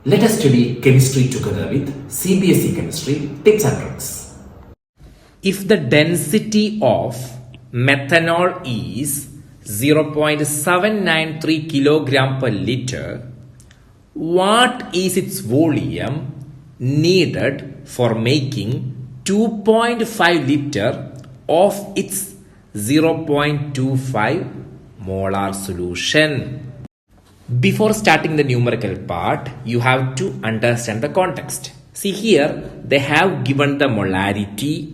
Let us study chemistry together with CBSE Chemistry tips and tricks. If the density of methanol is 0.793 kilogram per liter, what is its volume needed for making 2.5 liter of its 0.25 molar solution? Before starting the numerical part, you have to understand the context. See here, they have given the molarity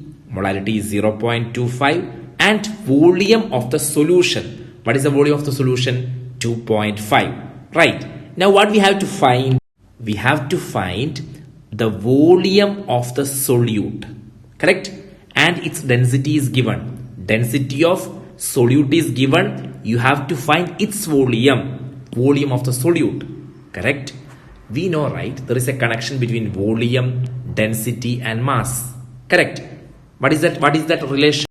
is 0.25 and volume of the solution. What is the volume of the solution? 2.5. Right. Now what we have to find? We have to find the volume of the solute. Correct? And its density is given. Density of solute is given. You have to find its volume of the solute. Correct? We know, right? There is a connection between volume, density and mass. Correct? What is that? What is that relation?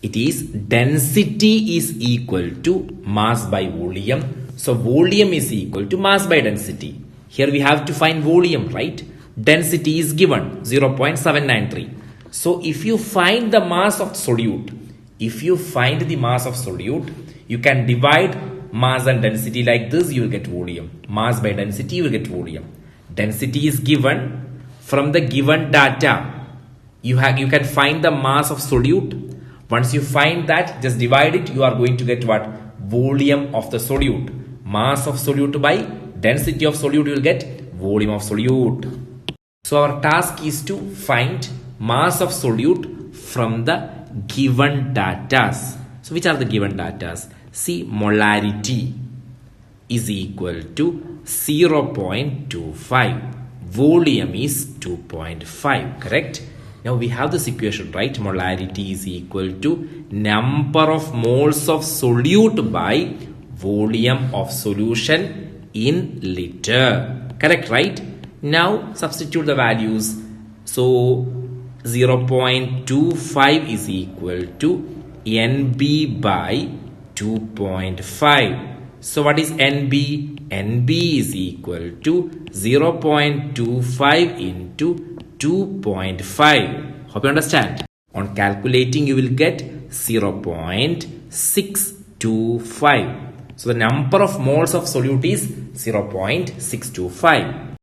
It is density is equal to mass by volume. So volume is equal to mass by density. Here we have to find volume, right? Density is given 0.793. So if you find the mass of solute, you can divide mass and density like this, you will get volume. Mass by density, you will get volume. Density is given from the given data. You can find the mass of solute. Once you find that, just divide it. You are going to get what? Volume of the solute. Mass of solute by density of solute, you will get volume of solute. So our task is to find mass of solute from the given datas. So which are the given datas? See, molarity is equal to 0.25. Volume is 2.5. Correct? Now we have this equation, right? Molarity is equal to number of moles of solute by volume of solution in liter. Correct, right? Now substitute the values. So 0.25 is equal to NB by 2.5. So what is NB? NB is equal to 0.25 into 2.5. Hope you understand. On calculating, you will get 0.625. So the number of moles of solute is 0.625.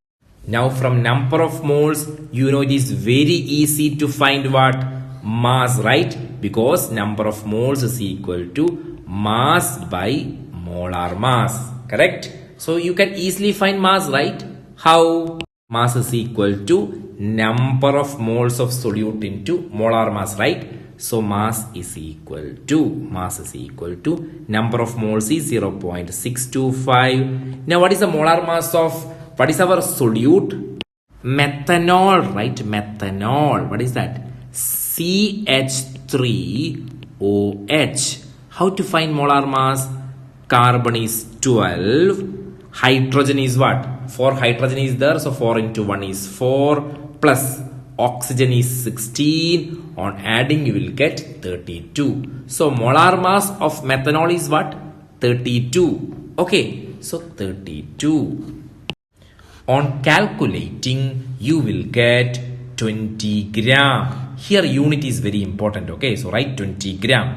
Now from number of moles, you know it is very easy to find what? Mass, right? Because number of moles is equal to mass by molar mass. Correct? So you can easily find mass, right? How? Mass is equal to number of moles of solute into molar mass, right? So mass is equal to number of moles is 0.625. Now what is the molar mass of, what is our solute? Methanol, right? Methanol. What is that? CH3OH. How to find molar mass? Carbon is 12. Hydrogen is what? 4 hydrogen is there. So 4 into 1 is 4. Plus oxygen is 16. On adding, you will get 32. So molar mass of methanol is what? 32. Okay. So 32. On calculating, you will get 20 gram. Here unit is very important. Okay. So write 20 gram.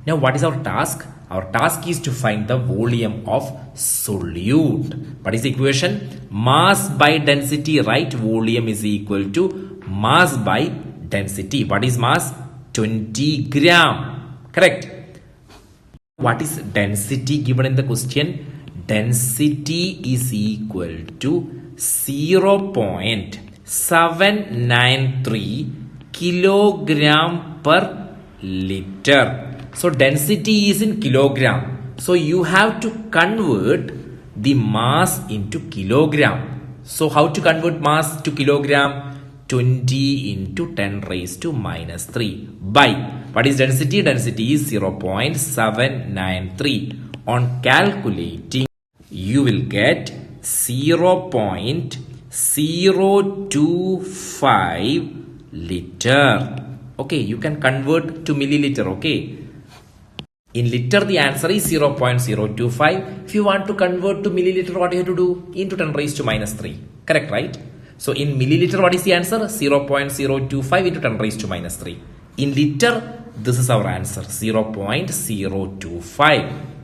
Now what is our task? Our task is to find the volume of solute. What is the equation? Mass by density, right? Volume is equal to mass by density. What is mass? 20 gram. Correct. What is density given in the question? Density is equal to 0.793 kilogram per liter. So density is in kilogram. So you have to convert the mass into kilogram. So how to convert mass to kilogram? 20 into 10 raised to minus 3 by, what is density? Density is 0.793. On calculating, you will get 0.025 liter. Okay, you can convert to milliliter. Okay. In liter, the answer is 0.025. If you want to convert to milliliter, what you have to do? Into 10 raised to minus 3. Correct, right? So in milliliter, what is the answer? 0.025 into 10 raised to minus 3. In liter, this is our answer, 0.025.